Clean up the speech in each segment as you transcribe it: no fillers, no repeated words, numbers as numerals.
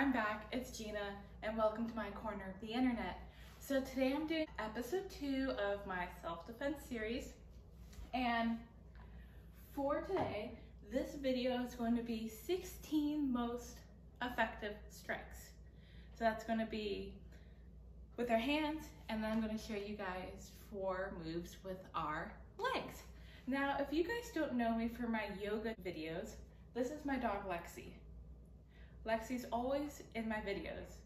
I'm back, it's Gina, and welcome to my corner of the internet. So today I'm doing episode 2 of my self-defense series, and for today, this video is going to be 16 most effective strikes. So that's going to be with our hands, and then I'm going to show you guys 4 moves with our legs. Now, if you guys don't know me from my yoga videos, this is my dog Lexi. Lexi's always in my videos,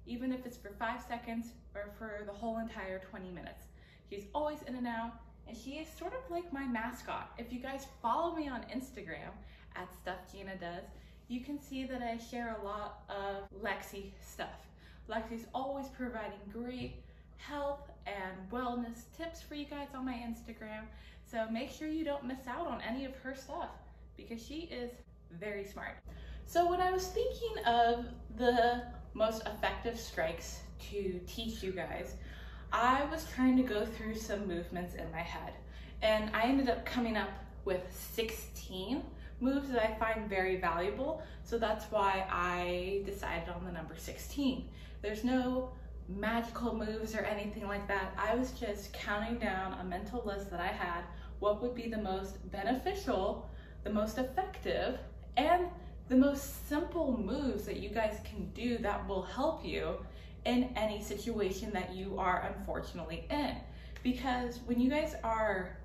even if it's for 5 seconds or for the whole entire 20 minutes. She's always in and out, and she is sort of like my mascot. If you guys follow me on Instagram at Stuff Gina Does, you can see that I share a lot of Lexi stuff. Lexi's always providing great health and wellness tips for you guys on my Instagram, so make sure you don't miss out on any of her stuff because she is very smart. So when I was thinking of the most effective strikes to teach you guys, I was trying to go through some movements in my head, and I ended up coming up with 16 moves that I find very valuable. So that's why I decided on the number 16. There's no magical moves or anything like that. I was just counting down a mental list that I had, what would be the most beneficial, the most effective, and the most simple moves that you guys can do that will help you in any situation that you are unfortunately in. Because when you guys are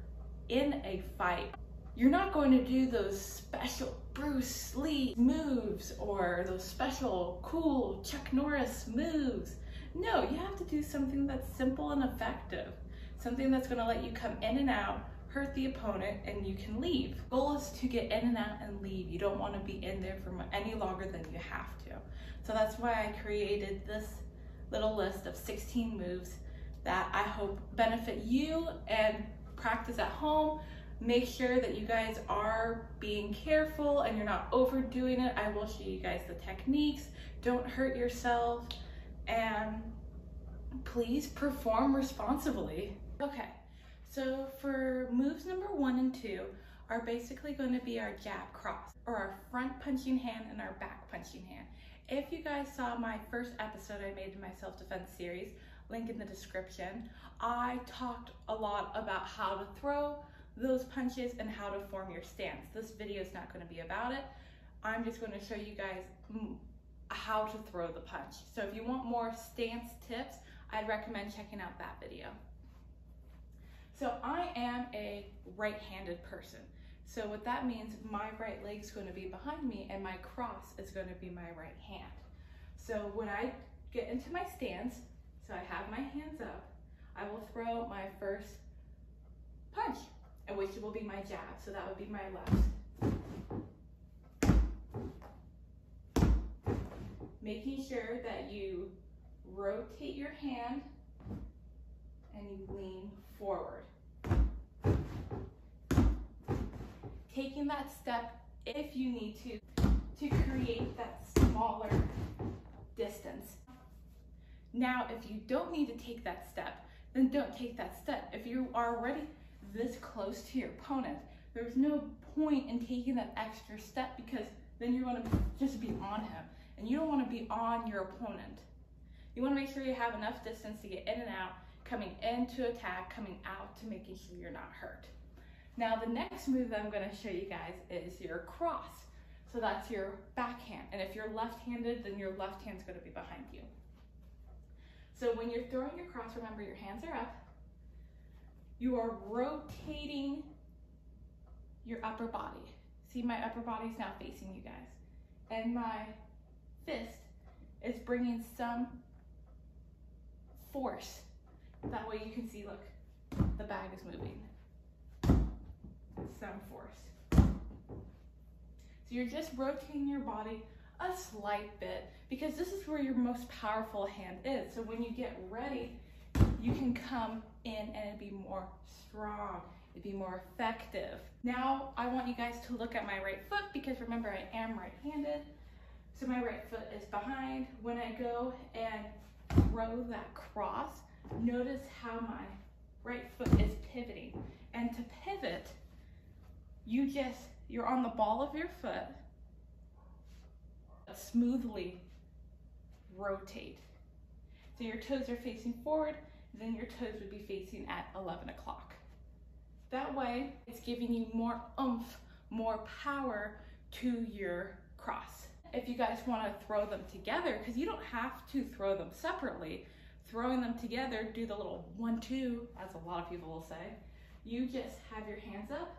in a fight, you're not going to do those special Bruce Lee moves or those special cool Chuck Norris moves. No, you have to do something that's simple and effective. Something that's gonna let you come in and out, hurt the opponent, and you can leave. The goal is to get in and out and leave. You don't want to be in there for any longer than you have to. So that's why I created this little list of 16 moves that I hope benefit you and practice at home. Make sure that you guys are being careful and you're not overdoing it. I will show you guys the techniques. Don't hurt yourself, and please perform responsibly. Okay. So for moves number 1 and 2 are basically going to be our jab cross, or our front punching hand and our back punching hand. If you guys saw my first episode I made in my self-defense series, link in the description, I talked a lot about how to throw those punches and how to form your stance. This video is not going to be about it. I'm just going to show you guys how to throw the punch. So if you want more stance tips, I'd recommend checking out that video. So I am a right-handed person. So what that means, my right leg is going to be behind me and my cross is going to be my right hand. So when I get into my stance, so I have my hands up, I will throw my first punch, which will be my jab. So that would be my left. Making sure that you rotate your hand and you lean forward. Taking that step if you need to create that smaller distance. Now, if you don't need to take that step, then don't take that step. If you are already this close to your opponent, there's no point in taking that extra step, because then you're going to just be on him, and you don't want to be on your opponent. You want to make sure you have enough distance to get in and out, coming into attack, coming out to making sure you're not hurt. Now the next move that I'm going to show you guys is your cross. So that's your backhand, and if you're left-handed, then your left hand's going to be behind you. So when you're throwing your cross, remember your hands are up. You are rotating your upper body. See, my upper body's now facing you guys, and my fist is bringing some force. That way you can see, look, the bag is moving. Some force. So you're just rotating your body a slight bit, because this is where your most powerful hand is. So when you get ready, you can come in and it'd be more strong, it'd be more effective. Now I want you guys to look at my right foot, because remember, I am right-handed. So my right foot is behind. When I go and throw that cross, notice how my right foot is pivoting. And to pivot, you're on the ball of your foot, smoothly rotate. So your toes are facing forward, then your toes would be facing at 11 o'clock. That way, it's giving you more oomph, more power to your cross. If you guys want to throw them together, because you don't have to throw them separately, throwing them together, do the little 1-2, as a lot of people will say. You just have your hands up,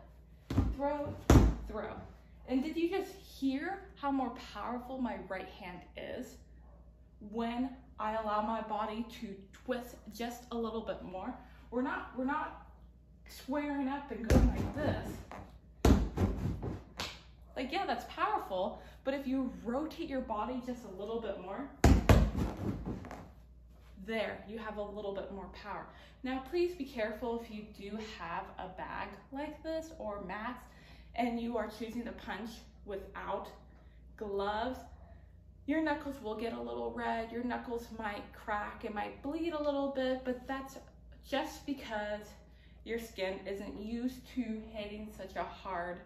throw, throw. And did you just hear how more powerful my right hand is when I allow my body to twist just a little bit more? We're not squaring up and going like this. Like, yeah, that's powerful, but if you rotate your body just a little bit more, there, you have a little bit more power. Now, please be careful if you do have a bag like this or mats and you are choosing to punch without gloves. Your knuckles will get a little red, your knuckles might crack, it might bleed a little bit, but that's just because your skin isn't used to hitting such a hard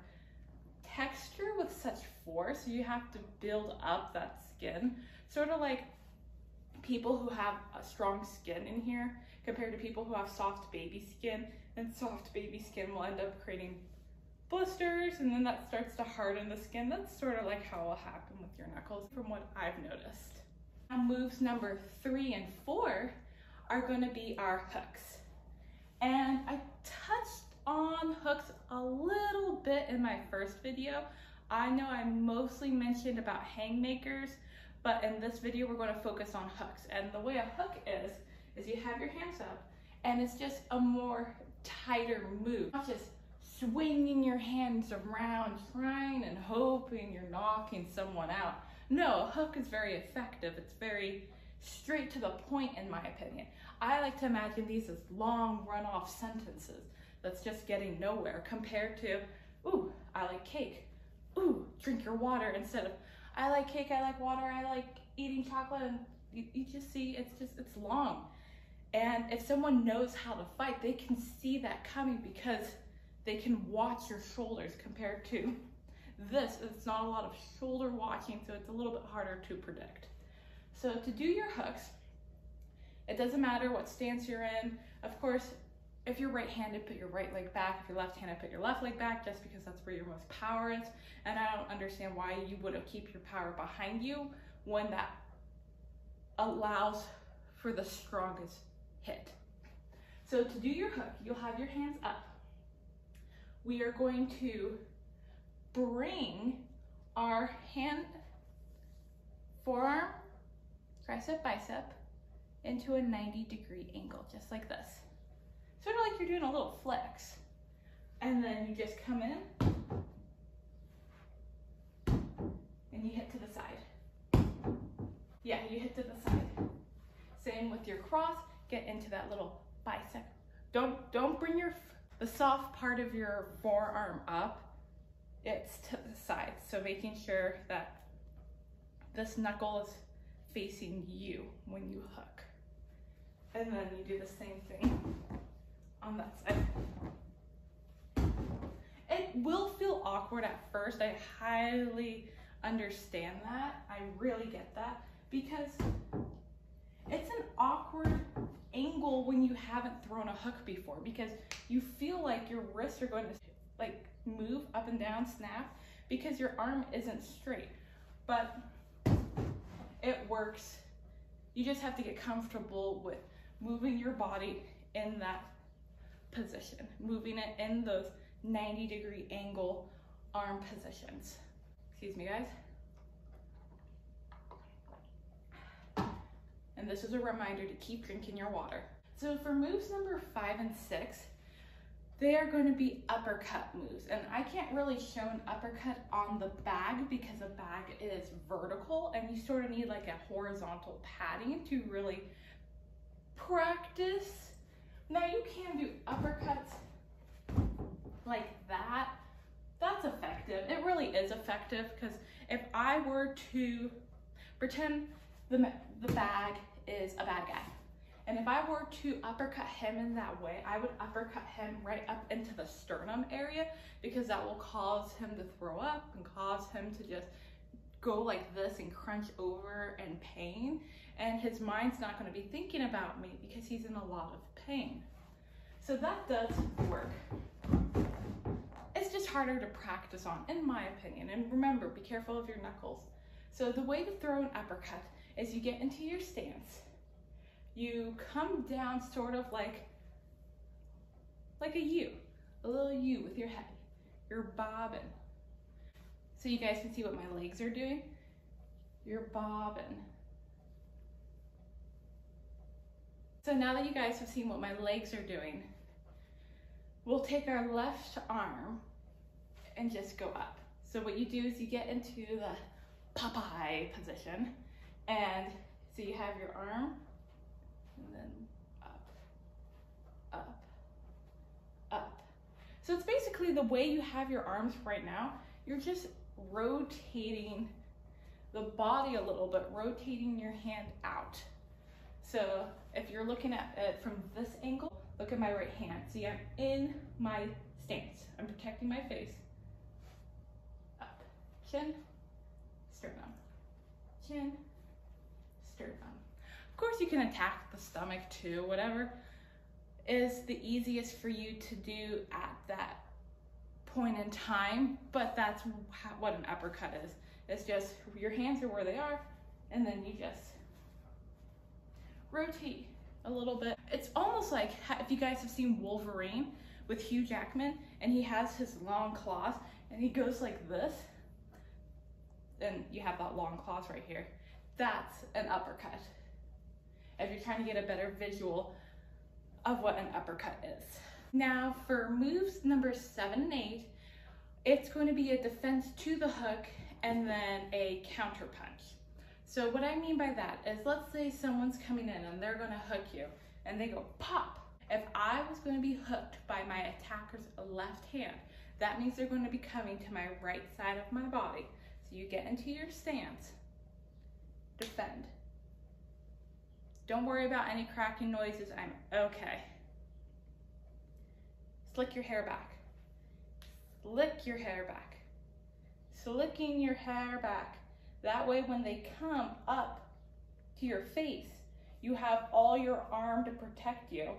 texture with such force. You have to build up that skin, sort of like people who have a strong skin in here compared to people who have soft baby skin, and soft baby skin will end up creating blisters, and then that starts to harden the skin. That's sort of like how it will happen with your knuckles from what I've noticed. Now, moves number 3 and 4 are going to be our hooks. And I touched on hooks a little bit in my first video. I know I mostly mentioned about hang makers, but in this video we're going to focus on hooks. And the way a hook is you have your hands up and it's just a more tighter move. Not just swinging your hands around trying and hoping you're knocking someone out. No, a hook is very effective. It's very straight to the point, in my opinion. I like to imagine these as long run-off sentences that's just getting nowhere, compared to, ooh, I like cake. Ooh, drink your water, instead of, I like cake, I like water, I like eating chocolate, and you just see, it's long. And if someone knows how to fight, they can see that coming because they can watch your shoulders, compared to this. It's not a lot of shoulder watching, so it's a little bit harder to predict. So to do your hooks, it doesn't matter what stance you're in. Of course, if you're right-handed, put your right leg back. If you're left-handed, put your left leg back, just because that's where your most power is. And I don't understand why you wouldn't keep your power behind you when that allows for the strongest hit. So to do your hook, you'll have your hands up. We are going to bring our hand, forearm, tricep, bicep, into a 90-degree angle, just like this. Sort of like you're doing a little flex. And then you just come in and you hit to the side. Yeah, you hit to the side. Same with your cross, get into that little bicep. Don't bring the soft part of your forearm up, it's to the side. So making sure that this knuckle is facing you when you hook. And then you do the same thing on that side. It will feel awkward at first. I highly understand that. I really get that, because it's an awkward angle when you haven't thrown a hook before, because you feel like your wrists are going to like move up and down, snap, because your arm isn't straight. But it works. You just have to get comfortable with moving your body in that position, moving it in those 90-degree angle arm positions. Excuse me, guys. And this is a reminder to keep drinking your water. So for moves number 5 and 6, they are going to be uppercut moves. And I can't really show an uppercut on the bag because a bag is vertical and you sort of need like a horizontal padding to really practice. Now you can do uppercuts like that. That's effective. It really is effective, because if I were to pretend the bag is a bad guy, and if I were to uppercut him in that way, I would uppercut him right up into the sternum area, because that will cause him to throw up and cause him to just go like this and crunch over in pain, and his mind's not going to be thinking about me because he's in a lot of pain. So that does work. It's just harder to practice on, in my opinion. And remember, be careful of your knuckles. So the way to throw an uppercut is you get into your stance. You come down sort of like a U, a little U with your head. You're bobbing. So you guys can see what my legs are doing. You're bobbing. So now that you guys have seen what my legs are doing, we'll take our left arm and just go up. So what you do is you get into the Popeye position, and so you have your arm, and then up, up, up. So it's basically the way you have your arms right now. You're just rotating the body a little bit, rotating your hand out. So if you're looking at it from this angle, look at my right hand. See, I'm in my stance. I'm protecting my face. Up, chin, sternum, chin, sternum. Of course you can attack the stomach too, whatever is the easiest for you to do at that point in time, but that's what an uppercut is. It's just your hands are where they are, and then you just rotate a little bit. It's almost like if you guys have seen Wolverine with Hugh Jackman, and he has his long claws and he goes like this, and you have that long claws right here. That's an uppercut. If you're trying to get a better visual of what an uppercut is. Now for moves number 7 and 8, it's going to be a defense to the hook and then a counter punch. So what I mean by that is, let's say someone's coming in and they're gonna hook you and they go pop. If I was gonna be hooked by my attacker's left hand, that means they're gonna be coming to my right side of my body. So you get into your stance, defend. Don't worry about any cracking noises, I'm okay. Slick your hair back. Slick your hair back. Slicking your hair back. That way when they come up to your face, you have all your arm to protect you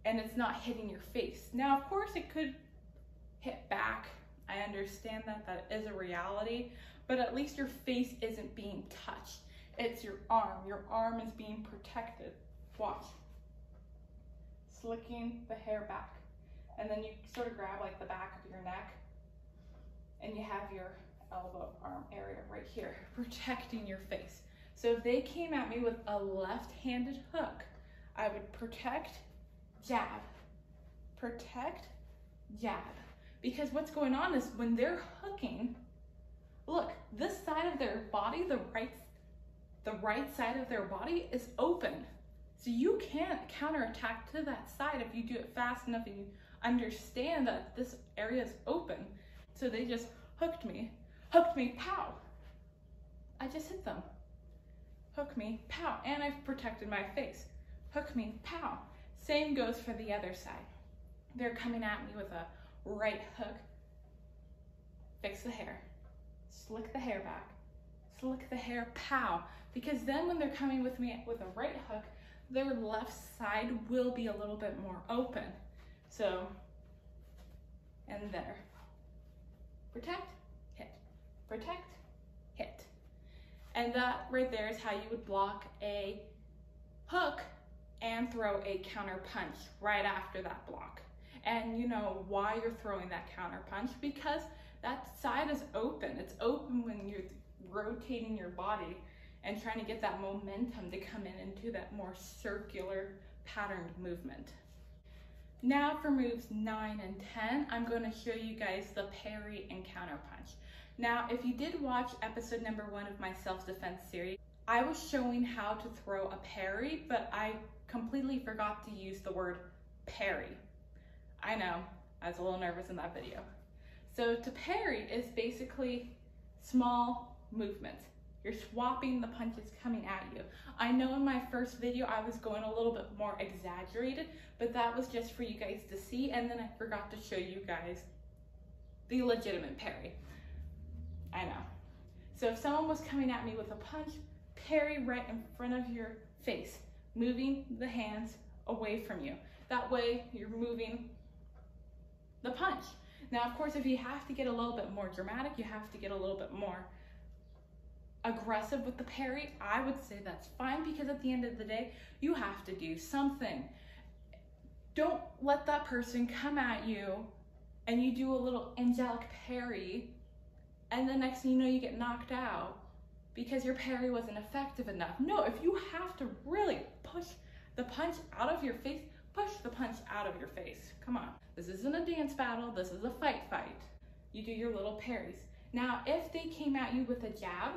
and it's not hitting your face. Now, of course, it could hit back. I understand that, that is a reality, but at least your face isn't being touched. It's your arm. Your arm is being protected. Watch. Slicking the hair back. And then you sort of grab like the back of your neck and you have your elbow arm area right here, protecting your face. So if they came at me with a left-handed hook, I would protect, jab, protect, jab. Because what's going on is when they're hooking, look, this side of their body, the right side of their body is open. So you can't counterattack to that side if you do it fast enough and you understand that this area is open. So they just hooked me, pow. I just hit them. Hook me, pow, and I've protected my face. Hook me, pow. Same goes for the other side. They're coming at me with a right hook. Fix the hair. Slick the hair back. Slick the hair, pow. Because then when they're coming with me with a right hook, their left side will be a little bit more open. So, and there. Protect, hit. Protect, hit. And that right there is how you would block a hook and throw a counter punch right after that block. And you know why you're throwing that counter punch? Because that side is open. It's open when you're rotating your body and trying to get that momentum to come in into that more circular patterned movement. Now for moves 9 and 10, I'm going to show you guys the parry and counter punch. Now, if you did watch episode number 1 of my self-defense series, I was showing how to throw a parry, but I completely forgot to use the word parry. I know, I was a little nervous in that video. So to parry is basically small movements. You're swapping the punches coming at you. I know in my first video I was going a little bit more exaggerated, but that was just for you guys to see, and then I forgot to show you guys the legitimate parry. I know. So if someone was coming at me with a punch, parry right in front of your face, moving the hands away from you. That way you're moving the punch. Now, of course, if you have to get a little bit more dramatic, you have to get a little bit more aggressive with the parry, I would say that's fine, because at the end of the day, you have to do something. Don't let that person come at you and you do a little angelic parry, and the next thing you know, you get knocked out because your parry wasn't effective enough. No, if you have to really push the punch out of your face, push the punch out of your face. Come on. This isn't a dance battle, this is a fight. You do your little parries. Now, if they came at you with a jab,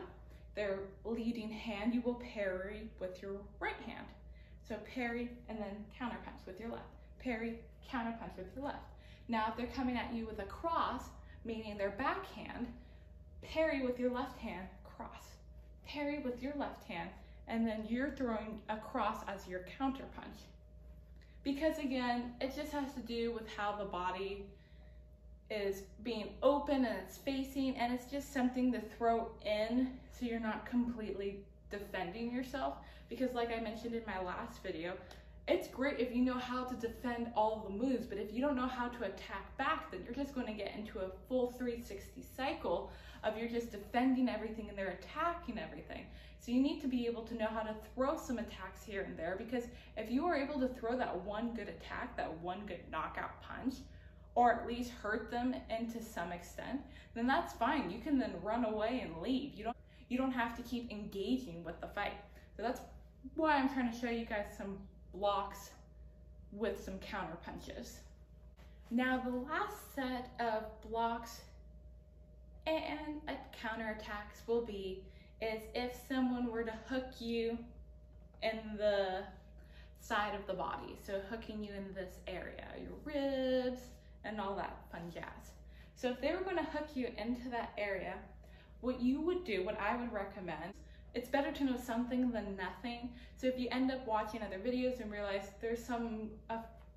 their leading hand, you will parry with your right hand. So parry and then counter punch with your left. Parry, counter punch with your left. Now, if they're coming at you with a cross, meaning their backhand, parry with your left hand, cross. Parry with your left hand, and then you're throwing a cross as your counter punch. Because again, it just has to do with how the body is being open and it's facing, and it's just something to throw in so you're not completely defending yourself. Because like I mentioned in my last video, it's great if you know how to defend all of the moves, but if you don't know how to attack back, then you're just going to get into a full 360 cycle of you're just defending everything and they're attacking everything. So you need to be able to know how to throw some attacks here and there, because if you are able to throw that one good attack, that one good knockout punch, or at least hurt them into some extent, then that's fine. You can then run away and leave. You don't have to keep engaging with the fight. So that's why I'm trying to show you guys some blocks with some counter punches. Now, the last set of blocks and counter attacks will be is if someone were to hook you in the side of the body. So hooking you in this area, your ribs and all that fun jazz. So if they were going to hook you into that area, what you would do, what I would recommend, it's better to know something than nothing. So if you end up watching other videos and realize there's some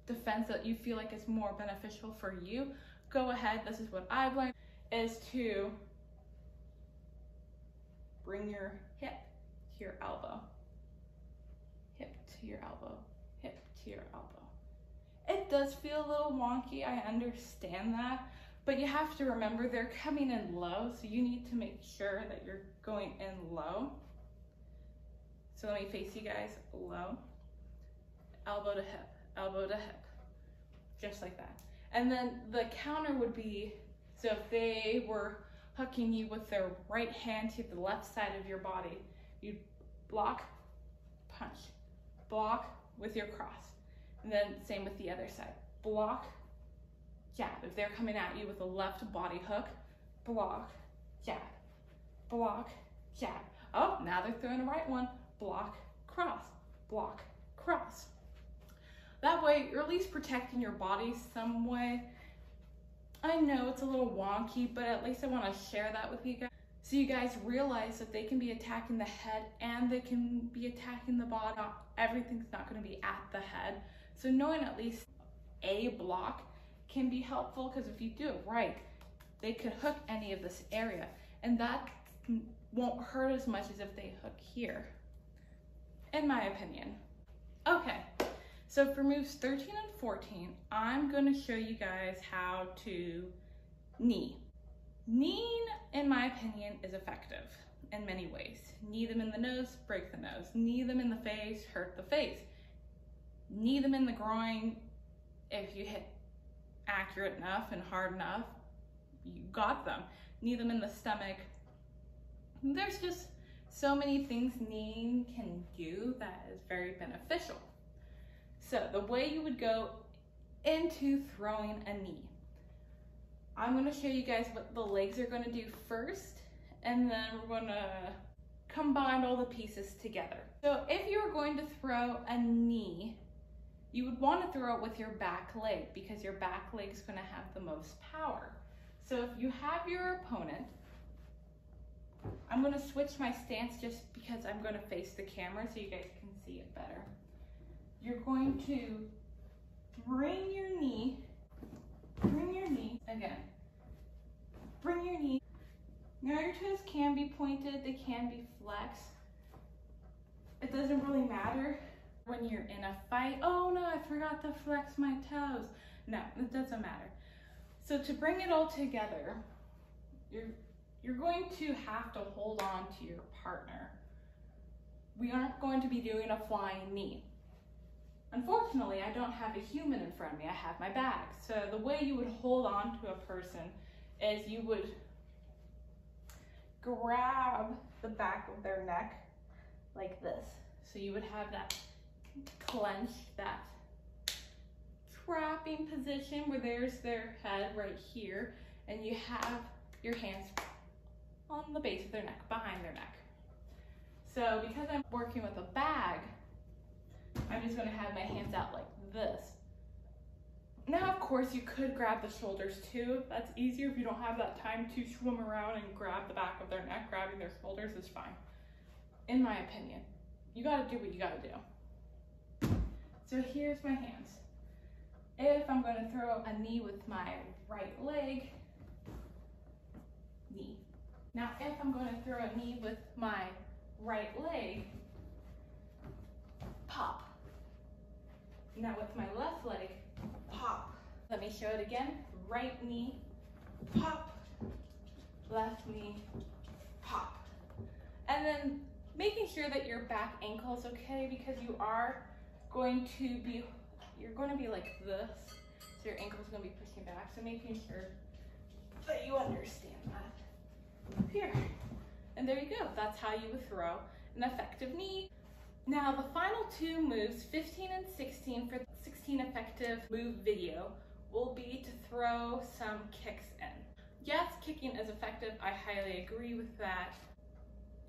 defense that you feel like is more beneficial for you, go ahead. This is what I've learned, is to bring your hip to your elbow, hip to your elbow, hip to your elbow. It does feel a little wonky, I understand that, but you have to remember they're coming in low, so you need to make sure that you're going in low. So let me face you guys, low, elbow to hip, just like that. And then the counter would be, so if they were hooking you with their right hand to the left side of your body, you'd block, punch, block with your cross. And then same with the other side, block, jab. If they're coming at you with a left body hook, block, jab, block, jab. Oh, now they're throwing a right one, block, cross, block, cross. That way, you're at least protecting your body some way. I know it's a little wonky, but at least I want to share that with you guys, so you guys realize that they can be attacking the head and they can be attacking the body. Not everything's not going to be at the head. So knowing at least a block can be helpful, because if you do it right, they could hook any of this area, and that won't hurt as much as if they hook here, in my opinion. Okay, so for moves 13 and 14, I'm going to show you guys how to knee. Kneeing, in my opinion, is effective in many ways. Knee them in the nose, break the nose. Knee them in the face, hurt the face. Knee them in the groin. If you hit accurate enough and hard enough, you got them. Knee them in the stomach. There's just so many things kneeing can do that is very beneficial. So the way you would go into throwing a knee, I'm going to show you guys what the legs are going to do first, and then we're going to combine all the pieces together. So if you were going to throw a knee, you would want to throw it with your back leg, because your back leg is going to have the most power. So if you have your opponent, I'm going to switch my stance just because I'm going to face the camera so you guys can see it better. You're going to bring your knee, again, bring your knee, Now your toes can be pointed, they can be flexed. It doesn't really matter when you're in a fight. Oh no, I forgot to flex my toes. No, it doesn't matter. So to bring it all together, you're going to have to hold on to your partner. We aren't going to be doing a flying knee. Unfortunately, I don't have a human in front of me, I have my bag. So the way you would hold on to a person is you would grab the back of their neck like this. So you would have that clench, that trapping position where there's their head right here, and you have your hands on the base of their neck, behind their neck. So because I'm working with a bag, I'm just gonna have my hands out like this. Now, of course, you could grab the shoulders too. That's easier if you don't have that time to swim around and grab the back of their neck. Grabbing their shoulders is fine, in my opinion. You gotta do what you gotta do. So here's my hands. If I'm gonna throw a knee with my right leg, knee. Now, if I'm gonna throw a knee with my right leg, pop. Now with my left leg, pop. Let me show it again. Right knee, pop. Left knee, pop. And then making sure that your back ankle is okay, because you are going to be, you're going to be like this. So your ankle is going to be pushing back. So making sure that you understand that. Here. And there you go. That's how you would throw an effective knee. Now the final two moves, 15 and 16, for the 16 effective move video, will be to throw some kicks in. Yes, kicking is effective. I highly agree with that.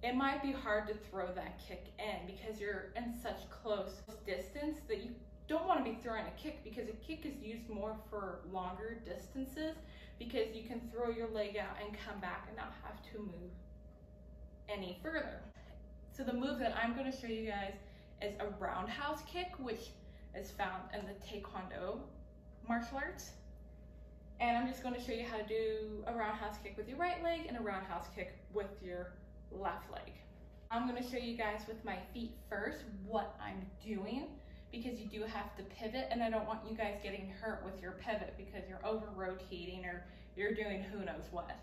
It might be hard to throw that kick in because you're in such close distance that you don't want to be throwing a kick, because a kick is used more for longer distances, because you can throw your leg out and come back and not have to move any further. So the move that I'm going to show you guys is a roundhouse kick, which is found in the Taekwondo martial arts. And I'm just going to show you how to do a roundhouse kick with your right leg and a roundhouse kick with your left leg. I'm going to show you guys with my feet first what I'm doing, because you do have to pivot, and I don't want you guys getting hurt with your pivot because you're over rotating or you're doing who knows what.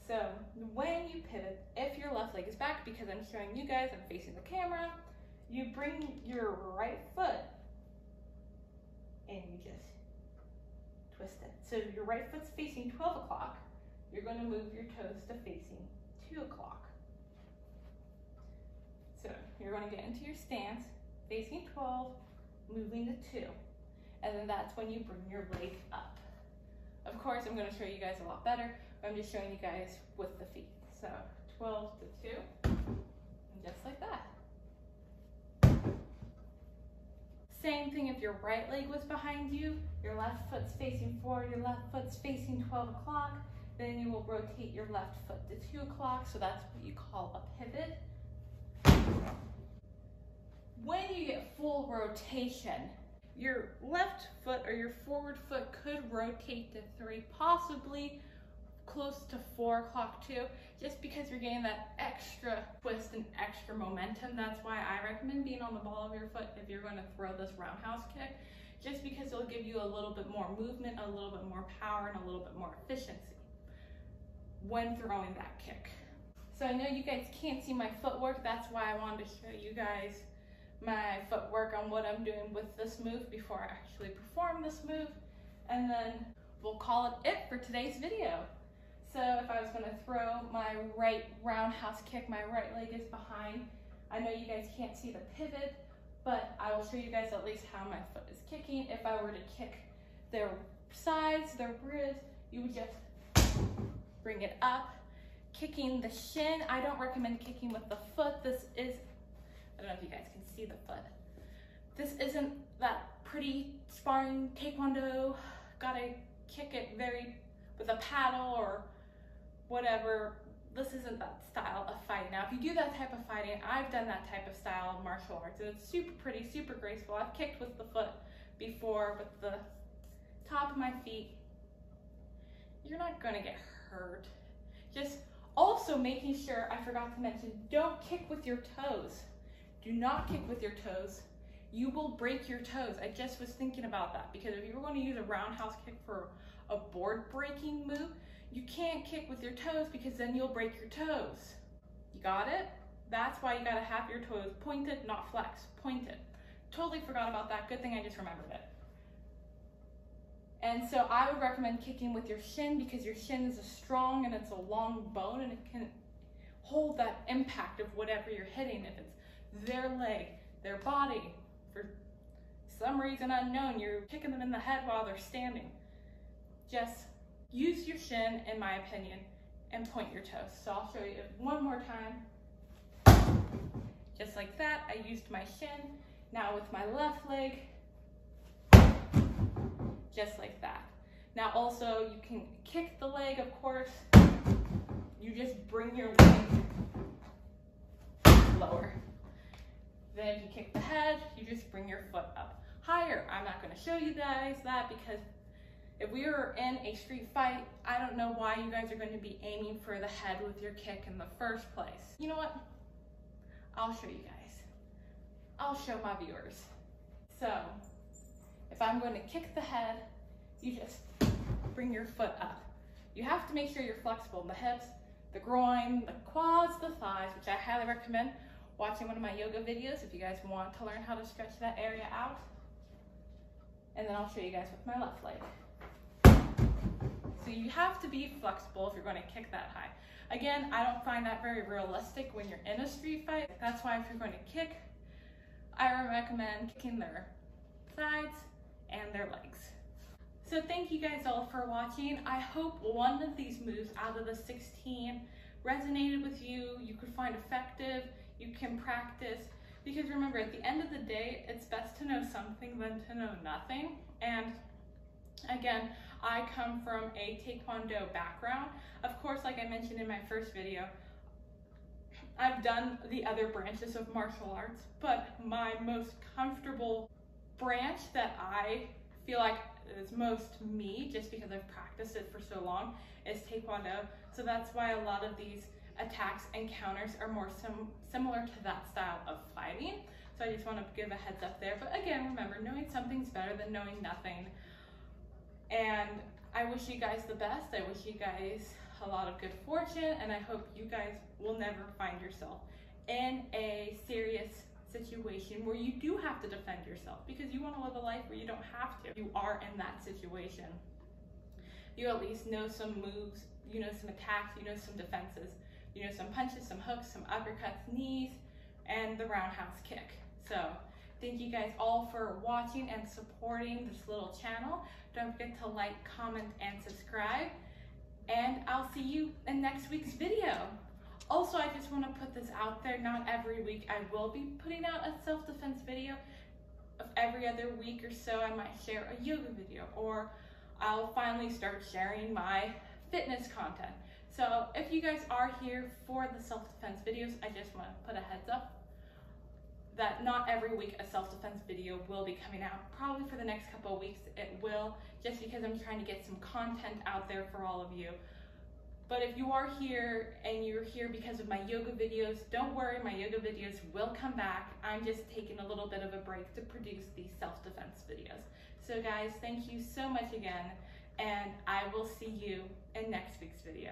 So when you pivot, if your left leg is back, because I'm showing you guys, I'm facing the camera, you bring your right foot and you just twist it. So if your right foot's facing 12 o'clock, you're going to move your toes to facing 2 o'clock. So you're going to get into your stance, facing 12, moving to 2. And then that's when you bring your leg up. Of course, I'm going to show you guys a lot better, but I'm just showing you guys with the feet. So 12 to 2, and just like that. Same thing if your right leg was behind you, your left foot's facing forward, your left foot's facing 12 o'clock, then you will rotate your left foot to 2 o'clock, so that's what you call a pivot. When you get full rotation, your left foot or your forward foot could rotate to 3, possibly close to 4 o'clock too, just because you're getting that extra twist and extra momentum. That's why I recommend being on the ball of your foot if you're going to throw this roundhouse kick, just because it'll give you a little bit more movement, a little bit more power, and a little bit more efficiency when throwing that kick. So I know you guys can't see my footwork, that's why I wanted to show you guys my footwork on what I'm doing with this move before I actually perform this move, and then we'll call it for today's video. So if I was going to throw my right roundhouse kick, my right leg is behind. I know you guys can't see the pivot, but I will show you guys at least how my foot is kicking. If I were to kick their sides, their ribs, you would just bring it up. Kicking the shin, I don't recommend kicking with the foot. This is, I don't know if you guys can see the foot. This isn't that pretty sparring Taekwondo, gotta kick it with a paddle or whatever. This isn't that style of fighting. Now, if you do that type of fighting, I've done that type of style of martial arts, and it's super pretty, super graceful. I've kicked with the foot before, with the top of my feet. You're not gonna get hurt. Just Also making sure, I forgot to mention, don't kick with your toes. Do not kick with your toes. You will break your toes. I just was thinking about that, because if you were going to use a roundhouse kick for a board breaking move, you can't kick with your toes because then you'll break your toes. You got it? That's why you gotta have your toes pointed, not flexed, pointed. Totally forgot about that. Good thing I just remembered it. And so I would recommend kicking with your shin, because your shin is strong and it's a long bone and it can hold that impact of whatever you're hitting. If it's their leg, their body, for some reason unknown, you're kicking them in the head while they're standing. Just use your shin, in my opinion, and point your toes. So I'll show you one more time. Just like that, I used my shin. Now with my left leg, just like that. Now also, you can kick the leg, of course. You just bring your leg lower. Then if you kick the head, you just bring your foot up higher. I'm not gonna show you guys that, because if we were in a street fight, I don't know why you guys are going to be aiming for the head with your kick in the first place. You know what? I'll show you guys. I'll show my viewers. So, if I'm going to kick the head, you just bring your foot up. You have to make sure you're flexible in the hips, the groin, the quads, the thighs, which I highly recommend watching one of my yoga videos if you guys want to learn how to stretch that area out. And then I'll show you guys with my left leg. So you have to be flexible if you're going to kick that high. Again, I don't find that very realistic when you're in a street fight. That's why if you're going to kick, I recommend kicking their sides and their legs. So thank you guys all for watching. I hope one of these moves out of the 16 resonated with you, you could find effective, you can practice. Because remember, at the end of the day, it's best to know something than to know nothing. And again, I come from a Taekwondo background. Of course, like I mentioned in my first video, I've done the other branches of martial arts, but my most comfortable branch that I feel like is most me, just because I've practiced it for so long, is Taekwondo. So that's why a lot of these attacks and counters are more similar to that style of fighting. So I just want to give a heads up there. But again, remember, knowing something's better than knowing nothing. And I wish you guys the best. I wish you guys a lot of good fortune, and I hope you guys will never find yourself in a serious situation where you do have to defend yourself, because you want to live a life where you don't have to. You are in that situation. You at least know some moves, you know some attacks, you know some defenses, you know some punches, some hooks, some uppercuts, knees, and the roundhouse kick. So thank you guys all for watching and supporting this little channel. Don't forget to like, comment, and subscribe. And I'll see you in next week's video. Also, I just want to put this out there, not every week. I will be putting out a self-defense video. Every other week or so, I might share a yoga video, or I'll finally start sharing my fitness content. So if you guys are here for the self-defense videos, I just want to put a heads up that not every week a self-defense video will be coming out. Probably for the next couple of weeks it will, just because I'm trying to get some content out there for all of you. But if you are here and you're here because of my yoga videos, don't worry, my yoga videos will come back. I'm just taking a little bit of a break to produce these self-defense videos. So guys, thank you so much again, and I will see you in next week's video.